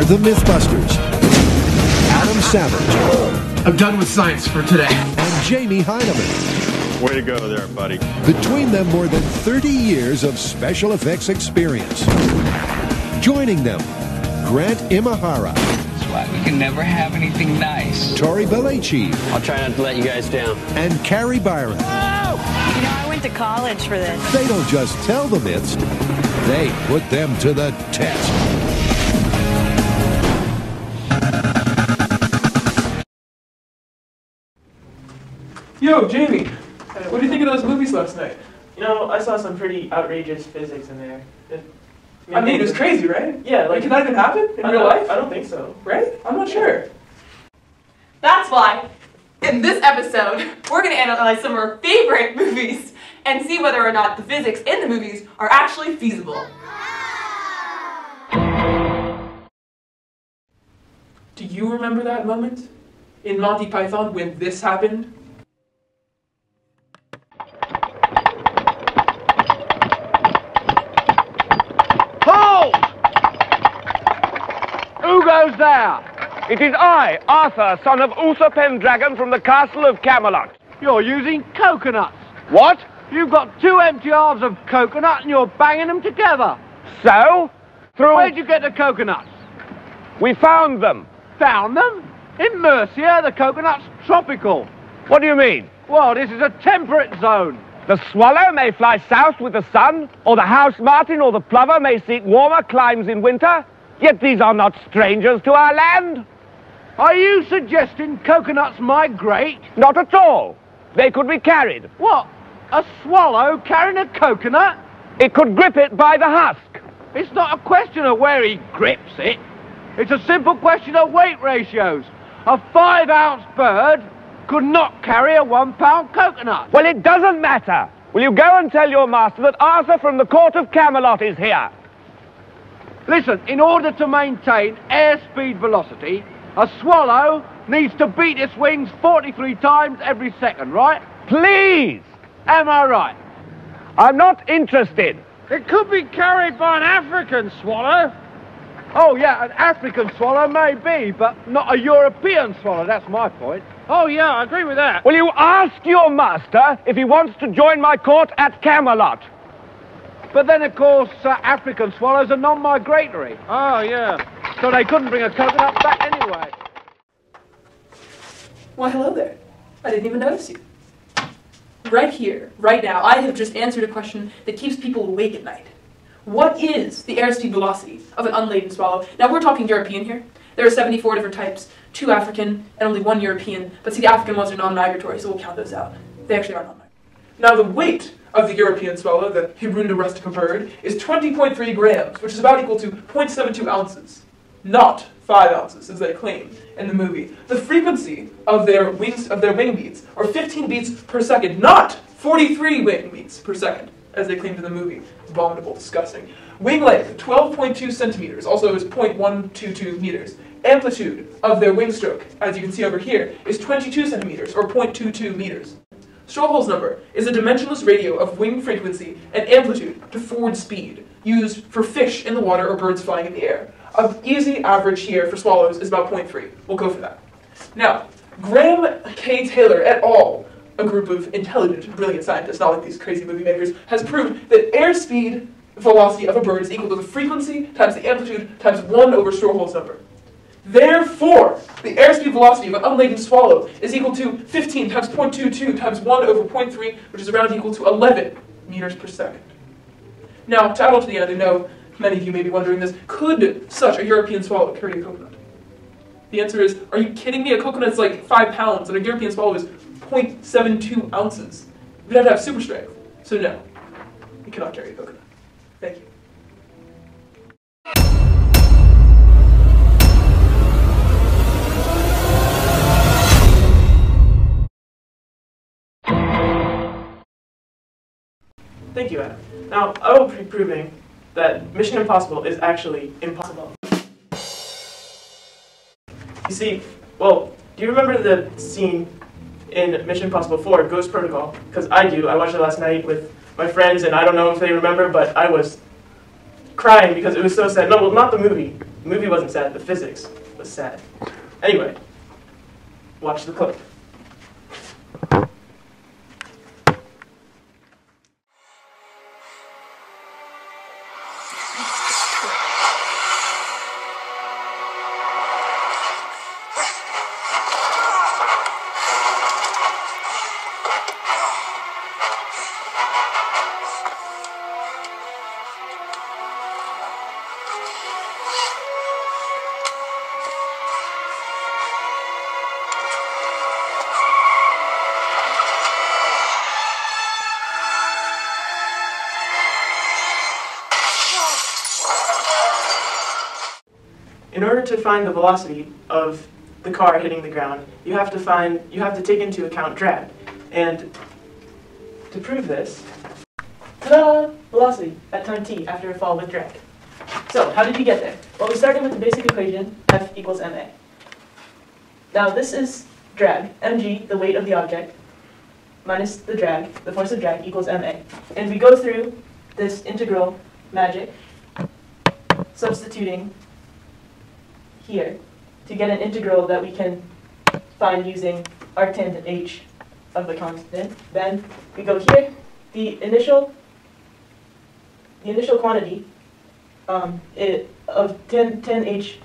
are the Mythbusters, Adam Savage. I'm done with science for today. And Jamie Heineman. Way to go there, buddy. Between them, more than 30 years of special effects experience. Joining them, Grant Imahara. That's why we can never have anything nice. Tori Belleci. I'll try not to let you guys down. And Carrie Byron. Oh! You know, I went to college for this. They don't just tell the myths, they put them to the test. Yo, Jamie, what do you think of those movies last night? You know, I saw some pretty outrageous physics in there. I mean, it was crazy, right? Yeah, like... Can that even happen in real life? I don't think so. Right? I'm not sure. That's why, in this episode, we're going to analyze some of our favorite movies and see whether or not the physics in the movies are actually feasible. Do you remember that moment in Monty Python when this happened? Halt! Who goes there? It is I, Arthur, son of Uther Pendragon from the castle of Camelot. You're using coconuts. What? You've got 2 empty halves of coconut and you're banging them together. So? Where'd you get the coconuts? We found them. Found them? In Mercia, the coconut's tropical. What do you mean? Well, this is a temperate zone. The swallow may fly south with the sun, or the house martin or the plover may seek warmer climes in winter, yet these are not strangers to our land. Are you suggesting coconuts migrate? Not at all. They could be carried. What? A swallow carrying a coconut? It could grip it by the husk. It's not a question of where he grips it. It's a simple question of weight ratios. A 5-ounce bird could not carry a 1-pound coconut. Well, it doesn't matter. Will you go and tell your master that Arthur from the court of Camelot is here? Listen, in order to maintain airspeed velocity, a swallow needs to beat its wings 43 times every second, right? Please! Am I right? I'm not interested. It could be carried by an African swallow. Oh, yeah, an African swallow may be, but not a European swallow, that's my point. Oh, yeah, I agree with that. Will you ask your master if he wants to join my court at Camelot? But then, of course, African swallows are non-migratory. Oh, yeah. So they couldn't bring a coconut back anyway. Why, hello there. I didn't even notice you. Right here, right now, I have just answered a question that keeps people awake at night. What is the airspeed velocity of an unladen swallow? Now, we're talking European here. There are 74 different types, 2 African and only 1 European, but see, the African ones are non-migratory, so we'll count those out. They actually are non-migratory. Now, the weight of the European swallow, the Hirunda rustica bird, is 20.3 grams, which is about equal to 0.72 ounces. Not 5 ounces, as they claim in the movie. The frequency of their wing beats are 15 beats per second, not 43 wing beats per second, as they claimed in the movie. Abominable, disgusting. Wing length, 12.2 centimeters, also is 0.122 meters. Amplitude of their wing stroke, as you can see over here, is 22 centimeters, or 0.22 meters. Strouhal's number is a dimensionless ratio of wing frequency and amplitude to forward speed, used for fish in the water or birds flying in the air. An easy average here for swallows is about 0.3. We'll go for that. Now, Graham K. Taylor et al., a group of intelligent, brilliant scientists, not like these crazy movie makers, has proved that airspeed velocity of a bird is equal to the frequency times the amplitude times 1 over Strouhal's number. Therefore, the airspeed velocity of an unladen swallow is equal to 15 times 0.22 times 1 over 0.3, which is around equal to 11 meters per second. Now, to add on to the end, I know many of you may be wondering this, could such a European swallow carry a coconut? The answer is, are you kidding me? A coconut is like 5 pounds, and a European swallow is 0.72 ounces. You'd have to have super strength. So no, you cannot carry a coconut. Thank you. Thank you, Adam. Now, I will be proving that Mission Impossible is actually impossible. You see, well, do you remember the scene in Mission Impossible 4, Ghost Protocol? Because I do. I watched it last night with my friends, and I don't know if they remember, but I was crying because it was so sad. No, well, not the movie. The movie wasn't sad. The physics was sad. Anyway, watch the clip. In order to find the velocity of the car hitting the ground, you have to take into account drag. And to prove this, ta-da! Velocity at time t after a fall with drag. So, how did you get there? Well, we started with the basic equation, F equals ma. Now, this is drag, mg, the weight of the object, minus the drag, the force of drag, equals ma. And we go through this integral magic, substituting here to get an integral that we can find using arctan h of the constant. Then we go here. The initial quantity of tan h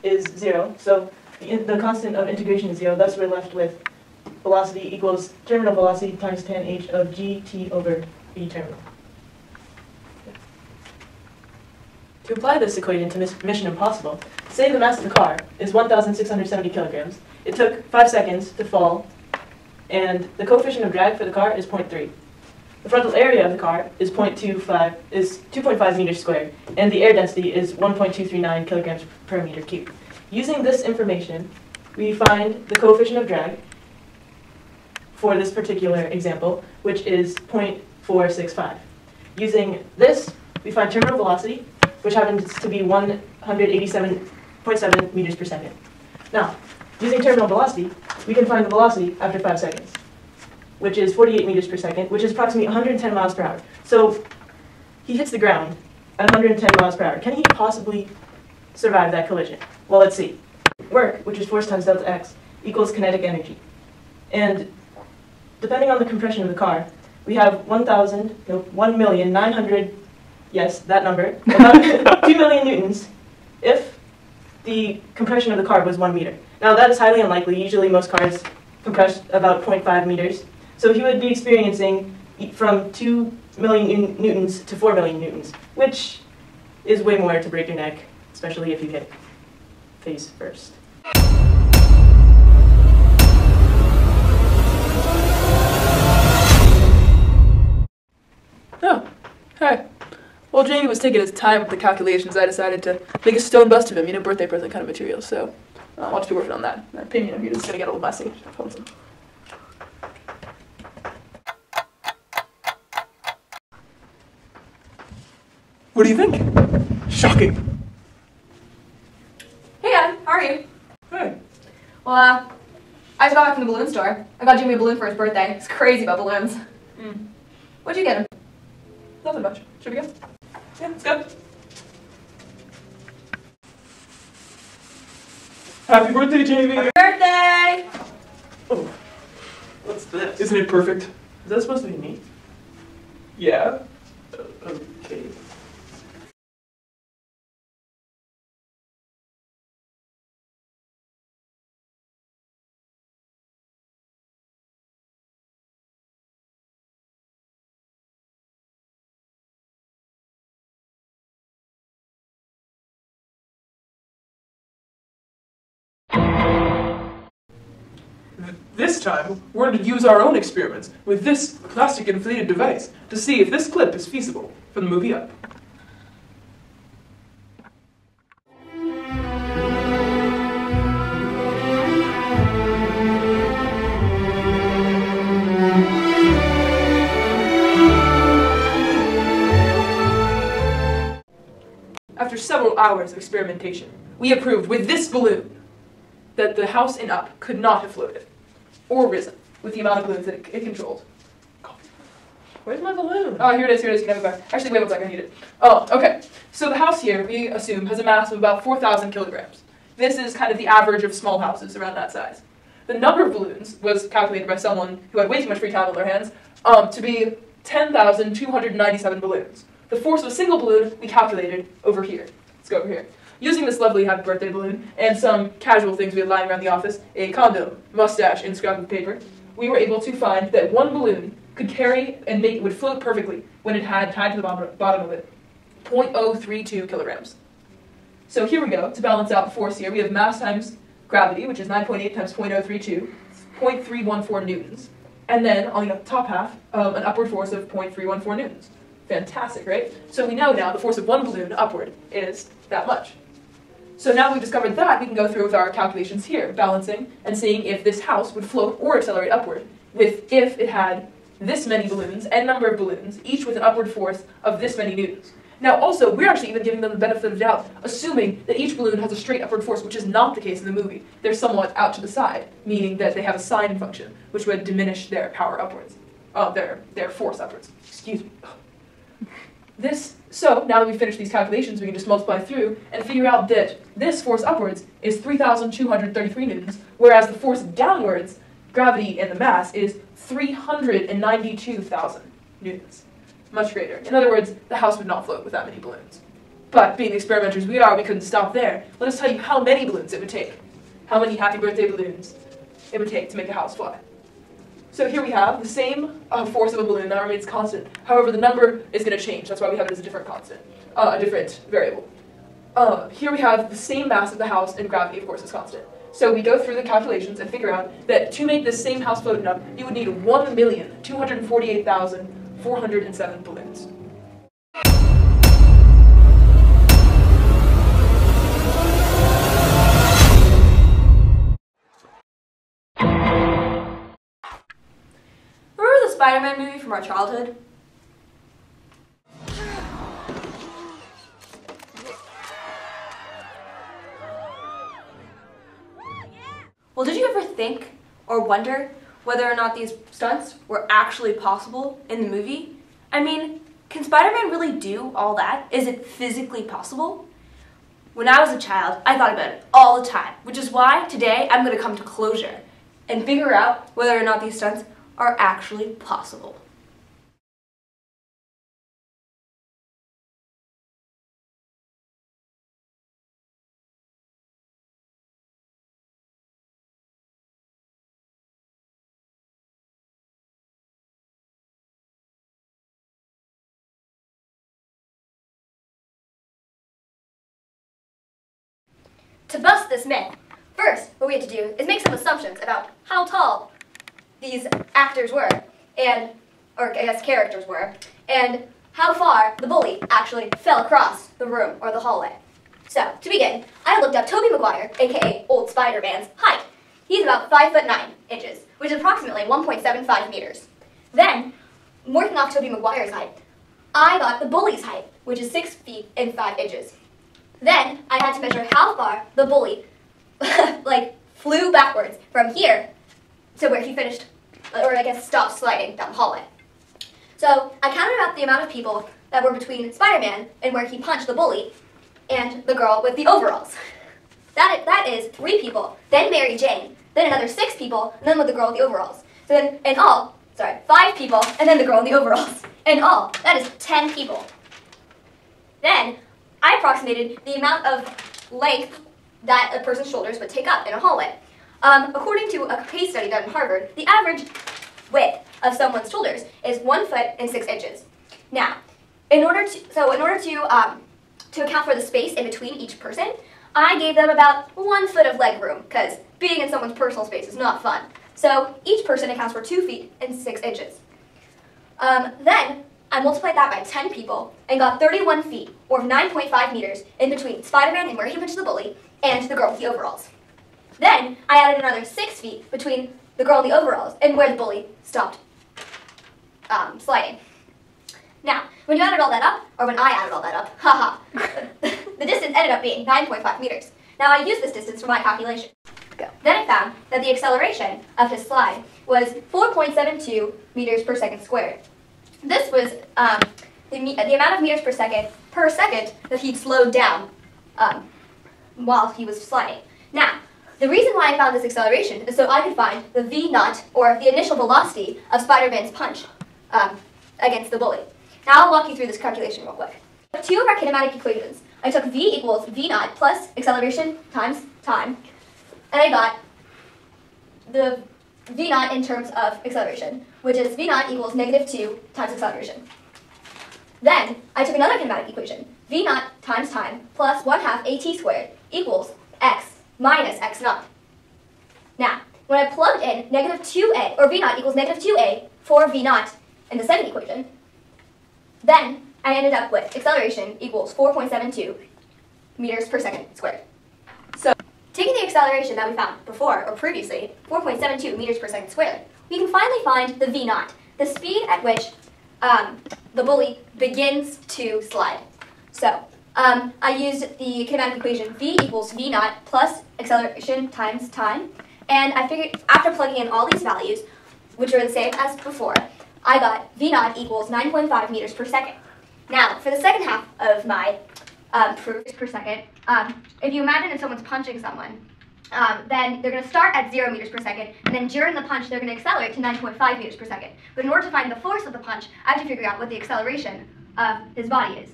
is 0, so the constant of integration is 0. Thus, we're left with velocity equals terminal velocity times tan h of gt over b terminal. To apply this equation to Mission Impossible, say the mass of the car is 1,670 kilograms. It took 5 seconds to fall, and the coefficient of drag for the car is 0.3. The frontal area of the car is 2.5 meters squared, and the air density is 1.239 kilograms per meter cubed. Using this information, we find the coefficient of drag for this particular example, which is 0.465. Using this, we find terminal velocity, which happens to be 187.7 meters per second. Now, using terminal velocity, we can find the velocity after 5 seconds, which is 48 meters per second, which is approximately 110 miles per hour. So he hits the ground at 110 miles per hour. Can he possibly survive that collision? Well, let's see. Work, which is force times delta x, equals kinetic energy. And depending on the compression of the car, we have 1,900,000, yes, that number, about 2 million newtons if the compression of the car was 1 meter. Now, that is highly unlikely. Usually most cars compress about 0.5 meters. So he would be experiencing from 2 million newtons to 4 million newtons, which is way more to break your neck, especially if you hit face first. Oh, hi. While Jamie was taking his time with the calculations, I decided to make a stone bust of him, you know, birthday present kind of material, so I'll just be working on that. My opinion of you is going to get a little messy. What do you think? Shocking. Hey, Adam, how are you? Hey. Well, I just got back from the balloon store. I got Jimmy a balloon for his birthday. He's crazy about balloons. What'd you get him? Nothing much. Should we go? Yeah, let's go. Happy birthday, Jamie! Happy birthday! Oh, what's this? Isn't it perfect? Is that supposed to be me? Yeah. Okay. This time, we're going to use our own experiments with this plastic inflated device to see if this clip is feasible for the movie Up. After several hours of experimentation, we have proved with this balloon that the house in Up could not have floated or risen with the amount of balloons that it controlled. Where's my balloon? Oh, here it is, here it is. You can have it back. Actually, wait one second, I need it. Oh, okay. So the house here, we assume, has a mass of about 4,000 kilograms. This is kind of the average of small houses around that size. The number of balloons was calculated by someone who had way too much free time on their hands to be 10,297 balloons. The force of a single balloon we calculated over here. Let's go over here. Using this lovely happy birthday balloon and some casual things we had lying around the office, a condom, mustache, and scrap of paper, we were able to find that one balloon could carry and would float perfectly when it had tied to the bottom of it 0.032 kilograms. So here we go. To balance out the force here, we have mass times gravity, which is 9.8 times 0.032, 0.314 newtons. And then on the top half, an upward force of 0.314 newtons. Fantastic, right? So we know now the force of one balloon upward is that much. So now we've discovered that, we can go through with our calculations here, balancing and seeing if this house would float or accelerate upward, if it had this many balloons, n number of balloons, each with an upward force of this many newtons. Now also, we're actually even giving them the benefit of the doubt, assuming that each balloon has a straight upward force, which is not the case in the movie. They're somewhat out to the side, meaning that they have a sine function, which would diminish their power upwards, their force upwards. Excuse me. So now that we've finished these calculations, we can just multiply through and figure out that this force upwards is 3,233 newtons, whereas the force downwards, gravity and the mass, is 392,000 newtons. Much greater. In other words, the house would not float with that many balloons. But being the experimenters we are, we couldn't stop there. Let us tell you how many balloons it would take. How many happy birthday balloons it would take to make a house fly. So here we have the same force of a balloon that remains constant. However, the number is going to change. That's why we have it as a different constant, a different variable. Here we have the same mass of the house, and gravity, of course, is constant. So we go through the calculations and figure out that to make this same house float enough, you would need 1,248,407 balloons. Remember the Spider-Man movie from our childhood? Well, did you ever think or wonder whether or not these stunts were actually possible in the movie? I mean, can Spider-Man really do all that? Is it physically possible? When I was a child, I thought about it all the time, which is why today I'm going to come to closure and figure out whether or not these stunts are actually possible. To bust this myth, first what we have to do is make some assumptions about how tall these actors were, or I guess characters were, and how far the bully actually fell across the room or the hallway. So, to begin, I looked up Tobey Maguire, aka Old Spider-Man's height. He's about 5'9", which is approximately 1.75 meters. Then, working off Tobey Maguire's height, I got the bully's height, which is 6 feet and 5 inches. Then, I had to measure how far the bully, flew backwards from here to where he finished, or I guess stopped sliding down the hallway. So, I counted out the amount of people that were between Spider-Man and where he punched the bully and the girl with the overalls. That is 3 people, then Mary Jane, then another 6 people, and then with the girl with the overalls. So then, in all, 5 people, and then the girl in the overalls. In all, that is 10 people. Then, I approximated the amount of length that a person's shoulders would take up in a hallway. According to a case study done in Harvard, the average width of someone's shoulders is 1 foot and 6 inches. Now, in order to account for the space in between each person, I gave them about 1 foot of leg room, because being in someone's personal space is not fun. So each person accounts for 2 feet and 6 inches. Then I multiplied that by 10 people and got 31 feet, or 9.5 meters, in between Spider-Man and where he punched the bully and the girl with the overalls. Then I added another 6 feet between the girl in the overalls and where the bully stopped sliding. Now, when you added all that up, or when I added all that up, the distance ended up being 9.5 meters. Now I used this distance for my calculation. Then I found that the acceleration of his slide was 4.72 meters per second squared. this was the amount of meters per second that he'd slowed down while he was sliding. Now, the reason why I found this acceleration is so I could find the v0, or the initial velocity of Spider-Man's punch against the bully. Now I'll walk you through this calculation real quick. Two of our kinematic equations. I took v equals v0 plus acceleration times time, and I got the v0 in terms of acceleration, which is v0 equals -2 times acceleration. Then I took another kinematic equation, v0 times time plus 1/2 at squared equals x minus x0. Now, when I plugged in -2a, or v0 equals -2a for v0 in the second equation, then I ended up with acceleration equals 4.72 meters per second squared. So, taking the acceleration that we found before, or previously, 4.72 meters per second squared, we can finally find the v0, the speed at which the bully begins to slide. So, I used the kinematic equation v equals v0 plus acceleration times time, and I figured after plugging in all these values, which are the same as before, I got v0 equals 9.5 meters per second. Now, for the second half of my proof per second, if you imagine if someone's punching someone, then they're going to start at 0 meters per second, and then during the punch, they're going to accelerate to 9.5 meters per second. But in order to find the force of the punch, I have to figure out what the acceleration of his body is.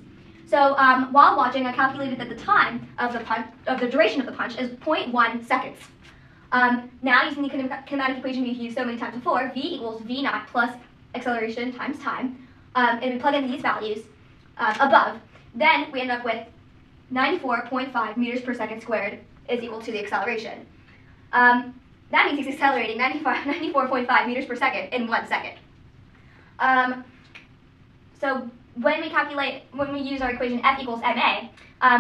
So while watching, I calculated that the time of the duration of the punch is 0.1 seconds. Now, using the kinematic equation we've used so many times before, v equals v0 plus acceleration times time, and we plug in these values above, then we end up with 94.5 meters per second squared is equal to the acceleration. That means he's accelerating 94.5 meters per second in 1 second. So when we use our equation F equals ma,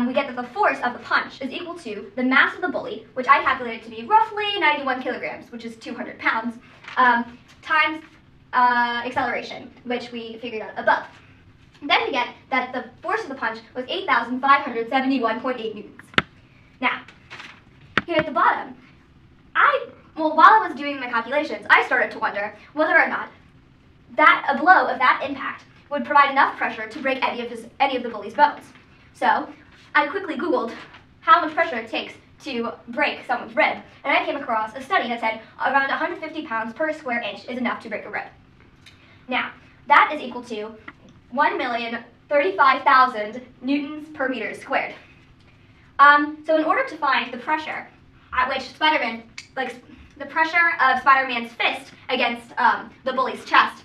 we get that the force of the punch is equal to the mass of the bully, which I calculated to be roughly 91 kilograms, which is 200 pounds, times acceleration, which we figured out above. Then we get that the force of the punch was 8,571.8 newtons. Now, here at the bottom, while I was doing my calculations, I started to wonder whether or not a blow of that impact would provide enough pressure to break any of the bully's bones. So, I quickly Googled how much pressure it takes to break someone's rib, and I came across a study that said around 150 pounds per square inch is enough to break a rib. Now, that is equal to 1,035,000 newtons per meter squared. So in order to find the pressure at which the pressure of Spider-Man's fist against the bully's chest,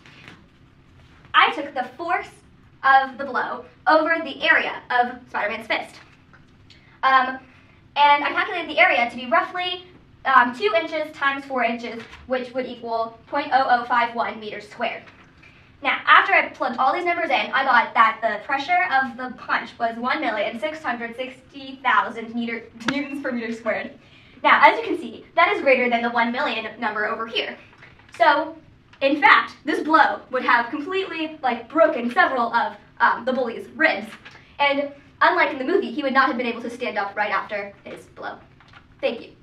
I took the force of the blow over the area of Spider-Man's fist. And I calculated the area to be roughly 2 inches times 4 inches, which would equal 0.0051 meters squared. Now, after I plugged all these numbers in, I got that the pressure of the punch was 1,660,000 newtons per meter squared. Now, as you can see, that is greater than the 1 million number over here. So, in fact, this blow would have completely broken several of the bully's ribs. And unlike in the movie, he would not have been able to stand up right after his blow. Thank you.